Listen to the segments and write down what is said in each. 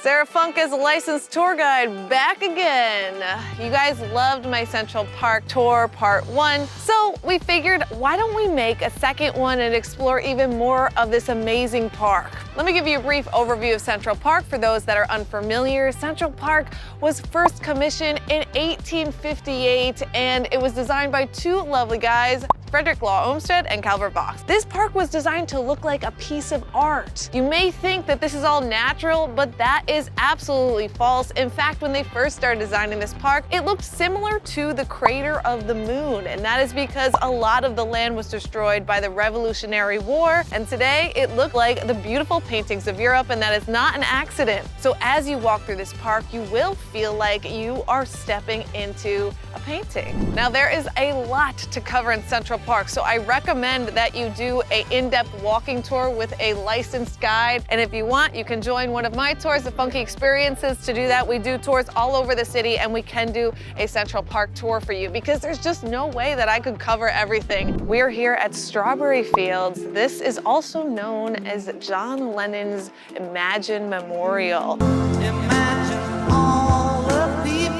Sarah Funk is a licensed tour guide back again. You guys loved my Central Park tour part 1, so we figured why don't we make a second one and explore even more of this amazing park. Let me give you a brief overview of Central Park for those that are unfamiliar. Central Park was first commissioned in 1858 and it was designed by two lovely guys, Frederick Law Olmsted and Calvert Vaux. This park was designed to look like a piece of art. You may think that this is all natural, but that is absolutely false. In fact, when they first started designing this park, it looked similar to the crater of the moon, and that is because a lot of the land was destroyed by the Revolutionary War, and today it looked like the beautiful paintings of Europe, and that is not an accident. So as you walk through this park, you will feel like you are stepping into a painting. Now there is a lot to cover in Central Park, so I recommend that you do an in-depth walking tour with a licensed guide, and if you want, you can join one of my tours, the Funky Experiences. To do that, we do tours all over the city, and we can do a Central Park tour for you because there's just no way that I could cover everything. We're here at Strawberry Fields. This is also known as John Lennon's Imagine Memorial. Imagine all the people.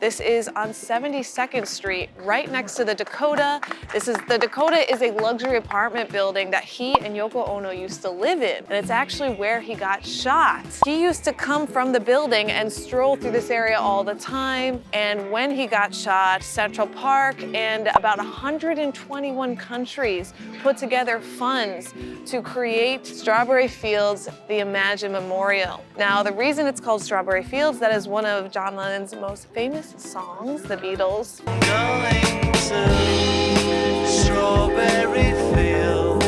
This is on 72nd Street, right next to the Dakota. The Dakota is a luxury apartment building that he and Yoko Ono used to live in, and it's actually where he got shot. He used to come from the building and stroll through this area all the time, and when he got shot, Central Park and about 121 countries put together funds to create Strawberry Fields, the Imagine Memorial. Now, the reason it's called Strawberry Fields, that is one of John Lennon's most famous songs, the Beatles. Going to Strawberry Fields.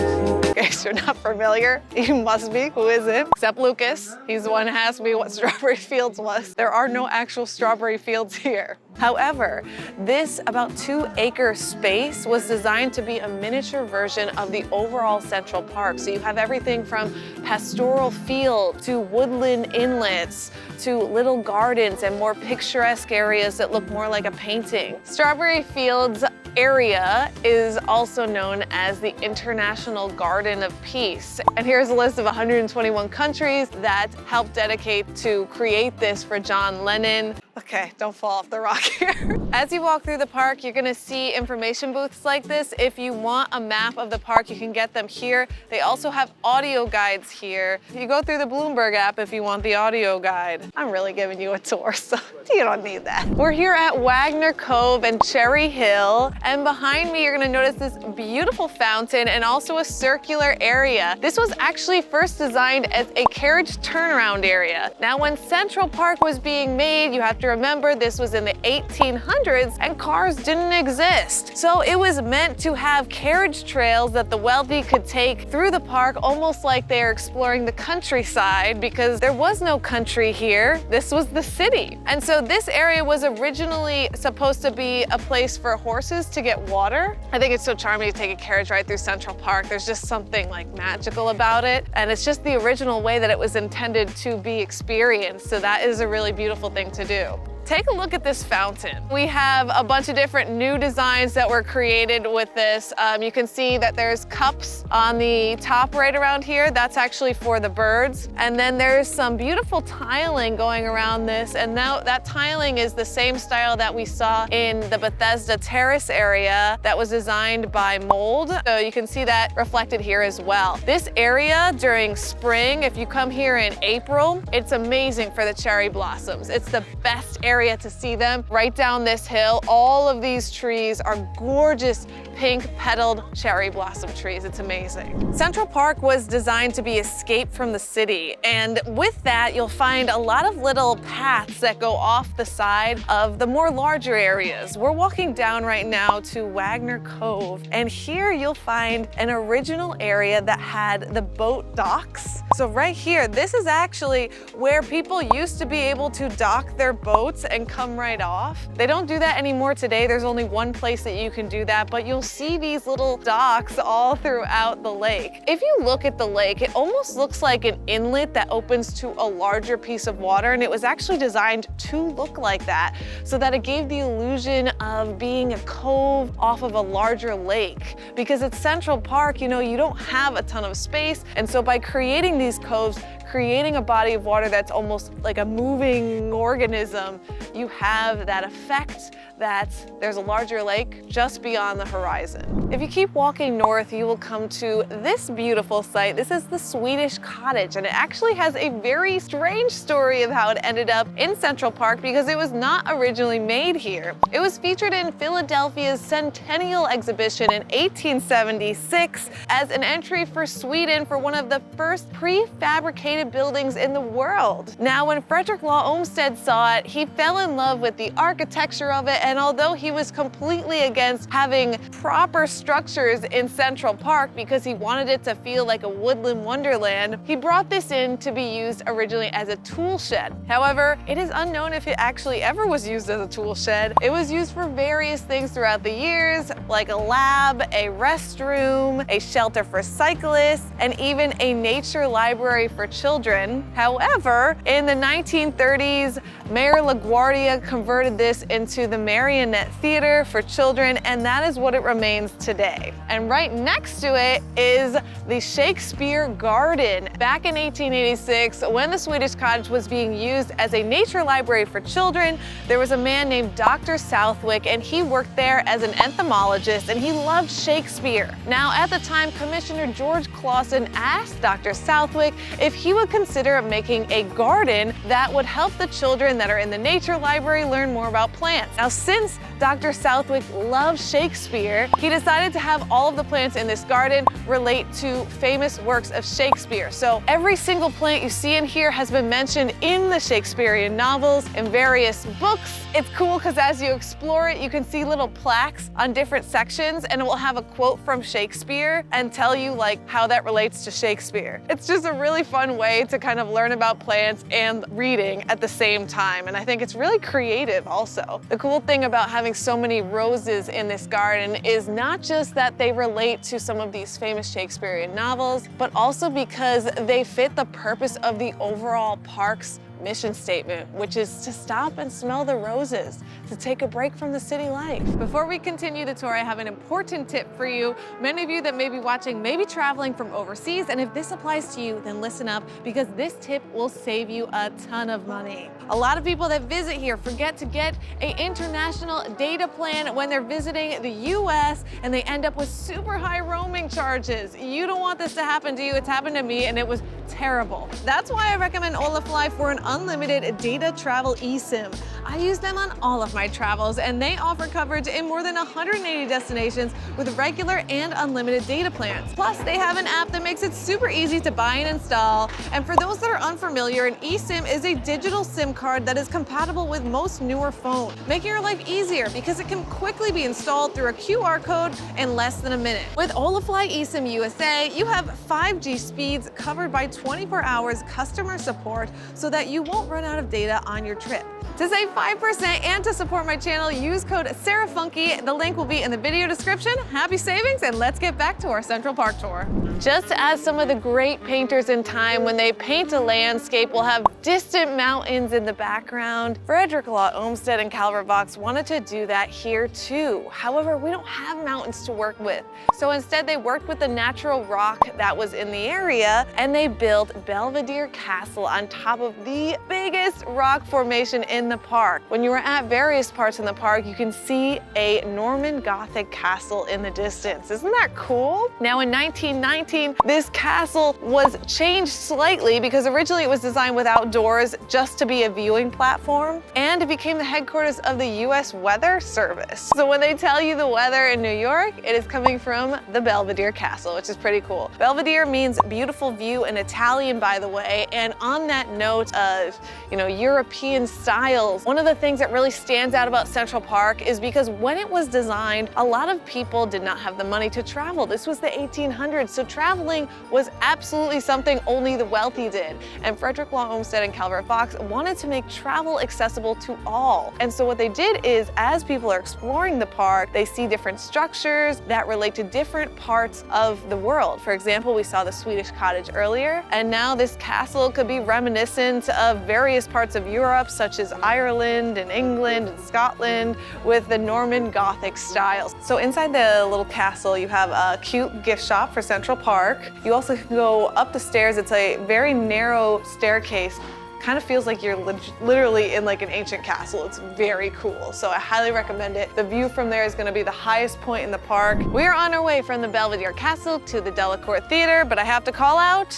In case you're not familiar, you must be. Who is it? Except Lucas. He's the one who asked me what Strawberry Fields was. There are no actual strawberry fields here. However, this about 2-acre space was designed to be a miniature version of the overall Central Park. So you have everything from pastoral field to woodland inlets to little gardens and more picturesque areas that look more like a painting. Strawberry Fields area is also known as the International Garden of Peace. And here's a list of 121 countries that helped dedicate to create this for John Lennon. Okay, don't fall off the rock here. As you walk through the park, you're gonna see information booths like this. If you want a map of the park, you can get them here. They also have audio guides here. You go through the Bloomberg app if you want the audio guide. I'm really giving you a tour, so you don't need that. We're here at Wagner Cove and Cherry Hill, and behind me, you're gonna notice this beautiful fountain and also a circular area. This was actually first designed as a carriage turnaround area. Now, when Central Park was being made, you have to remember this was in the 1800s and cars didn't exist. So it was meant to have carriage trails that the wealthy could take through the park, almost like they're exploring the countryside, because there was no country here. This was the city. And so this area was originally supposed to be a place for horses to get water. I think it's so charming to take a carriage ride through Central Park. There's just something like magical about it. And it's just the original way that it was intended to be experienced. So that is a really beautiful thing to do. Take a look at this fountain. We have a bunch of different new designs that were created with this. You can see that there's cups on the top right around here. That's actually for the birds. And then there's some beautiful tiling going around this. And now that tiling is the same style that we saw in the Bethesda Terrace area that was designed by Mold. So you can see that reflected here as well. This area during spring, if you come here in April, it's amazing for the cherry blossoms. It's the best area to see them. Right down this hill, all of these trees are gorgeous pink petaled cherry blossom trees. It's amazing. Central Park was designed to be escape from the city, and with that you'll find a lot of little paths that go off the side of the more larger areas. We're walking down right now to Wagner Cove, and here you'll find an original area that had the boat docks. So right here, this is actually where people used to be able to dock their boats and come right off. They don't do that anymore today. There's only one place that you can do that, but you'll see these little docks all throughout the lake. If you look at the lake, it almost looks like an inlet that opens to a larger piece of water, and it was actually designed to look like that so that it gave the illusion of being a cove off of a larger lake. Because at Central Park, you know, you don't have a ton of space, and so by creating these coves, creating a body of water that's almost like a moving organism, you have that effect that there's a larger lake just beyond the horizon. If you keep walking north, you will come to this beautiful site. This is the Swedish Cottage, and it actually has a very strange story of how it ended up in Central Park because it was not originally made here. It was featured in Philadelphia's Centennial Exhibition in 1876 as an entry for Sweden for one of the first prefabricated buildings in the world. Now, when Frederick Law Olmsted saw it, he fell in love with the architecture of it, and although he was completely against having proper structures in Central Park because he wanted it to feel like a woodland wonderland, he brought this in to be used originally as a tool shed. However, it is unknown if it actually ever was used as a tool shed. It was used for various things throughout the years, like a lab, a restroom, a shelter for cyclists, and even a nature library for children. However, in the 1930s, Mayor LaGuardia converted this into the Marionette Theater for children, and that is what it remains today. And right next to it is the Shakespeare Garden. Back in 1886, when the Swedish Cottage was being used as a nature library for children, there was a man named Dr. Southwick, and he worked there as an entomologist, and he loved Shakespeare. Now, at the time, Commissioner George Clausen asked Dr. Southwick if he would consider making a garden that would help the children that are in the nature library learn more about plants. Now, since Dr. Southwick loved Shakespeare, he decided to have all of the plants in this garden relate to famous works of Shakespeare. So every single plant you see in here has been mentioned in the Shakespearean novels, in various books. It's cool because as you explore it, you can see little plaques on different sections, and it will have a quote from Shakespeare and tell you like how that relates to Shakespeare. It's just a really fun way to kind of learn about plants and reading at the same time, and I think it's really creative also. The cool thing about having so many roses in this garden is not just that they relate to some of these famous Shakespearean novels, but also because they fit the purpose of the overall park's mission statement, which is to stop and smell the roses, to take a break from the city life. Before we continue the tour, I have an important tip for you. Many of you that may be watching may be traveling from overseas, and if this applies to you, then listen up, because this tip will save you a ton of money. A lot of people that visit here forget to get an international data plan when they're visiting the US, and they end up with super high roaming charges. You don't want this to happen to you. It's happened to me, and it was terrible. That's why I recommend Olafly for an unlimited data travel eSIM. I use them on all of my travels, and they offer coverage in more than 180 destinations with regular and unlimited data plans. Plus, they have an app that makes it super easy to buy and install. And for those that are unfamiliar, an eSIM is a digital SIM card that is compatible with most newer phones, making your life easier because it can quickly be installed through a QR code in less than a minute. With Olafly eSIM USA, you have 5G speeds covered by 24 hours customer support so that you won't run out of data on your trip. To save 5% and to support my channel, use code SARAHFUNKY. The link will be in the video description. Happy savings, and let's get back to our Central Park tour. Just as some of the great painters in time, when they paint a landscape, will have distant mountains in the background, Frederick Law Olmsted and Calvert Vaux wanted to do that here too. However, we don't have mountains to work with. So instead, they worked with the natural rock that was in the area, and they built Belvedere Castle on top of the biggest rock formation in the park. When you are at various parts in the park, you can see a Norman Gothic castle in the distance. Isn't that cool? Now, in 1919, this castle was changed slightly because originally it was designed without doors just to be a viewing platform, and it became the headquarters of the US Weather Service. So when they tell you the weather in New York, it is coming from the Belvedere Castle, which is pretty cool. Belvedere means beautiful view in Italian, by the way, and on that note of, European styles, one of the things that really stands out about Central Park is because when it was designed, a lot of people did not have the money to travel. This was the 1800s, so traveling was absolutely something only the wealthy did. And Frederick Law Olmsted and Calvert Vaux wanted to make travel accessible to all. And so what they did is, as people are exploring the park, they see different structures that relate to different parts of the world. For example, we saw the Swedish Cottage earlier, and now this castle could be reminiscent of various parts of Europe, such as Ireland and England and Scotland with the Norman Gothic styles. So inside the little castle, you have a cute gift shop for Central Park. You also can go up the stairs. It's a very narrow staircase. Kind of feels like you're literally in like an ancient castle. It's very cool, so I highly recommend it. The view from there is going to be the highest point in the park. We are on our way from the Belvedere Castle to the Delor Theater, but I have to call out,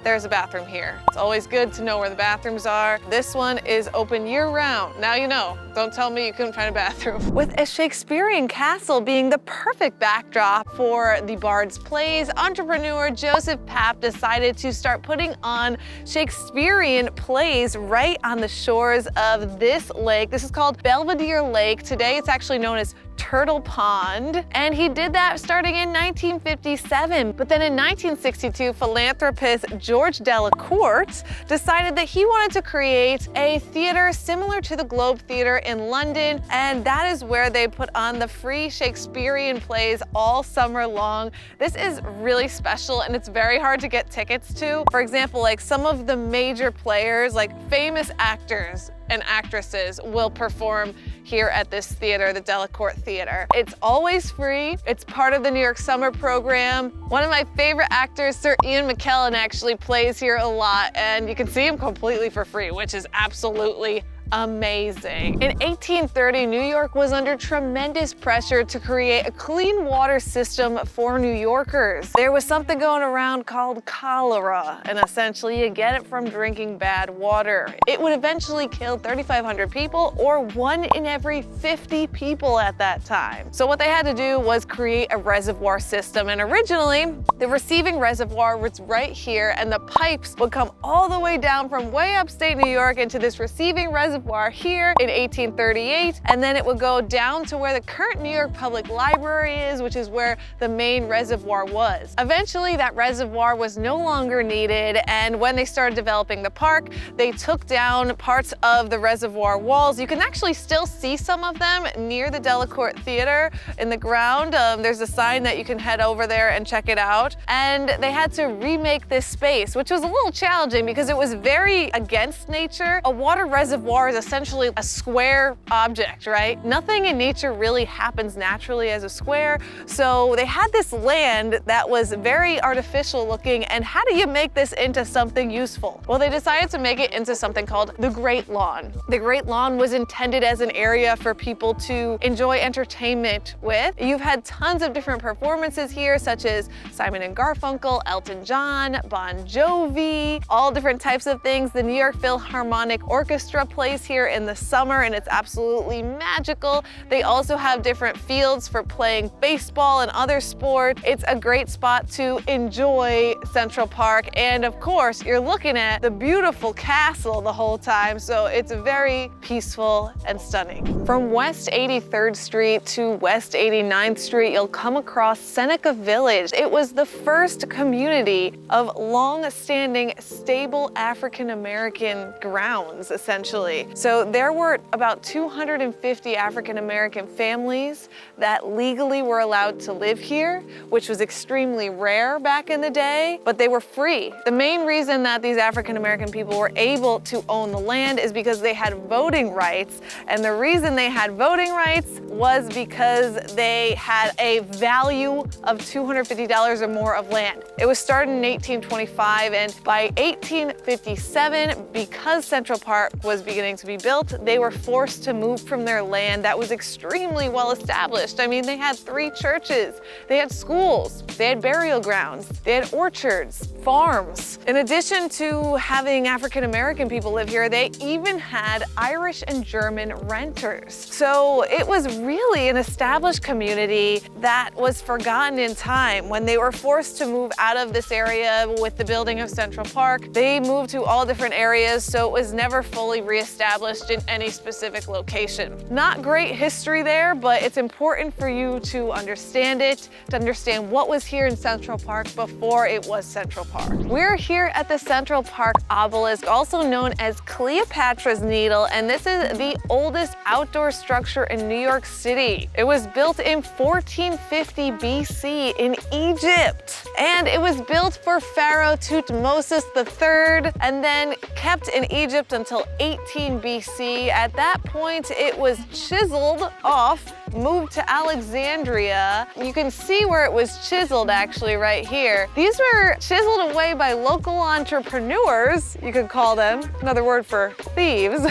there's a bathroom here. It's always good to know where the bathrooms are. This one is open year-round. Now you know. Don't tell me you couldn't find a bathroom. With a Shakespearean castle being the perfect backdrop for the Bard's plays, entrepreneur Joseph Papp decided to start putting on Shakespearean plays right on the shores of this lake. This is called Belvedere Lake. Today it's actually known as Turtle Pond, and he did that starting in 1957. But then in 1962, philanthropist George Delacourt decided that he wanted to create a theater similar to the Globe Theater in London, and that is where they put on the free Shakespearean plays all summer long. This is really special, and it's very hard to get tickets to. For example, like some of the major players, like famous actors and actresses, will perform here at this theater, the Delacourt Theater. It's always free. It's part of the New York summer program. One of my favorite actors, Sir Ian McKellen, actually plays here a lot, and you can see him completely for free, which is absolutely amazing. In 1830, New York was under tremendous pressure to create a clean water system for New Yorkers. There was something going around called cholera, and essentially you get it from drinking bad water. It would eventually kill 3,500 people, or 1 in every 50 people at that time. So what they had to do was create a reservoir system, and originally the receiving reservoir was right here, and the pipes would come all the way down from way upstate New York into this receiving reservoir here in 1838, and then it would go down to where the current New York Public Library is, which is where the main reservoir was. Eventually, that reservoir was no longer needed, and when they started developing the park, they took down parts of the reservoir walls. You can actually still see some of them near the Delacourt Theater in the ground. There's a sign that you can head over there and check it out. And they had to remake this space, which was a little challenging because it was very against nature. A water reservoir is essentially a square object, right? Nothing in nature really happens naturally as a square. So they had this land that was very artificial looking, and how do you make this into something useful? Well, they decided to make it into something called the Great Lawn. The Great Lawn was intended as an area for people to enjoy entertainment with. You've had tons of different performances here, such as Simon and Garfunkel, Elton John, Bon Jovi, all different types of things. The New York Philharmonic Orchestra plays here in the summer, and it's absolutely magical. They also have different fields for playing baseball and other sports. It's a great spot to enjoy Central Park, and of course, you're looking at the beautiful castle the whole time, so it's very peaceful and stunning. From West 83rd Street to West 89th Street, you'll come across Seneca Village. It was the first community of long-standing, stable African-American grounds, essentially. So there were about 250 African-American families that legally were allowed to live here, which was extremely rare back in the day, but they were free. The main reason that these African-American people were able to own the land is because they had voting rights, and the reason they had voting rights was because they had a value of $250 or more of land. It was started in 1825, and by 1857, because Central Park was beginning to be built, they were forced to move from their land that was extremely well established. I mean, they had 3 churches, they had schools, they had burial grounds, they had orchards, farms. In addition to having African-American people live here, they even had Irish and German renters. So it was really an established community that was forgotten in time. When they were forced to move out of this area with the building of Central Park, they moved to all different areas, so it was never fully reestablished in any specific location. Not great history there, but it's important for you to understand it, to understand what was here in Central Park before it was Central Park. We're here at the Central Park Obelisk, also known as Cleopatra's Needle, and this is the oldest outdoor structure in New York City. It was built in 1450 BC in Egypt, and it was built for Pharaoh Thutmose III and then kept in Egypt until 18 15 BC. At that point, it was chiseled off, moved to Alexandria. You can see where it was chiseled actually right here. These were chiseled away by local entrepreneurs, you could call them, another word for thieves,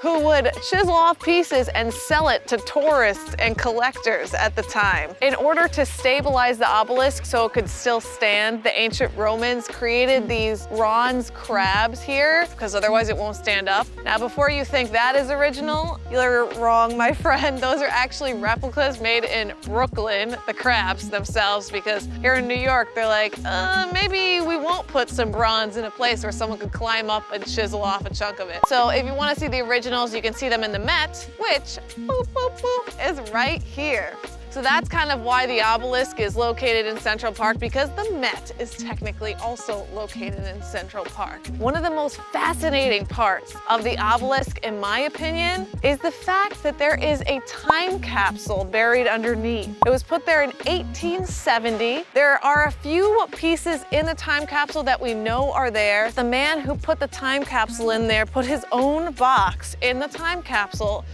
who would chisel off pieces and sell it to tourists and collectors at the time. In order to stabilize the obelisk so it could still stand, the ancient Romans created these bronze crabs here because otherwise it won't stand up. Now, before you think that is original, you're wrong, my friend. Those are actually replicas made in Brooklyn, the crabs themselves, because here in New York, they're like, maybe we won't put some bronze in a place where someone could climb up and chisel off a chunk of it. So if you want to see the originals, you can see them in the Met, which boop, boop, boop, is right here. So that's kind of why the obelisk is located in Central Park, because the Met is technically also located in Central Park. One of the most fascinating parts of the obelisk, in my opinion, is the fact that there is a time capsule buried underneath. It was put there in 1870. There are a few pieces in the time capsule that we know are there. The man who put the time capsule in there put his own box in the time capsule,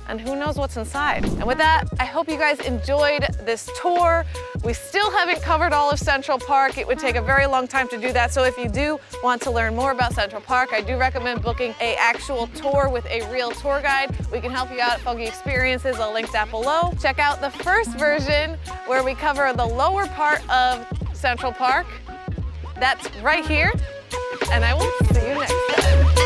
and who knows what's inside. And with that, I hope you guys enjoyed this tour. We still haven't covered all of Central Park. It would take a very long time to do that. So if you do want to learn more about Central Park, I do recommend booking an actual tour with a real tour guide. We can help you out at Funky Experiences. I'll link that below. Check out the first version where we cover the lower part of Central Park. That's right here. And I will see you next time.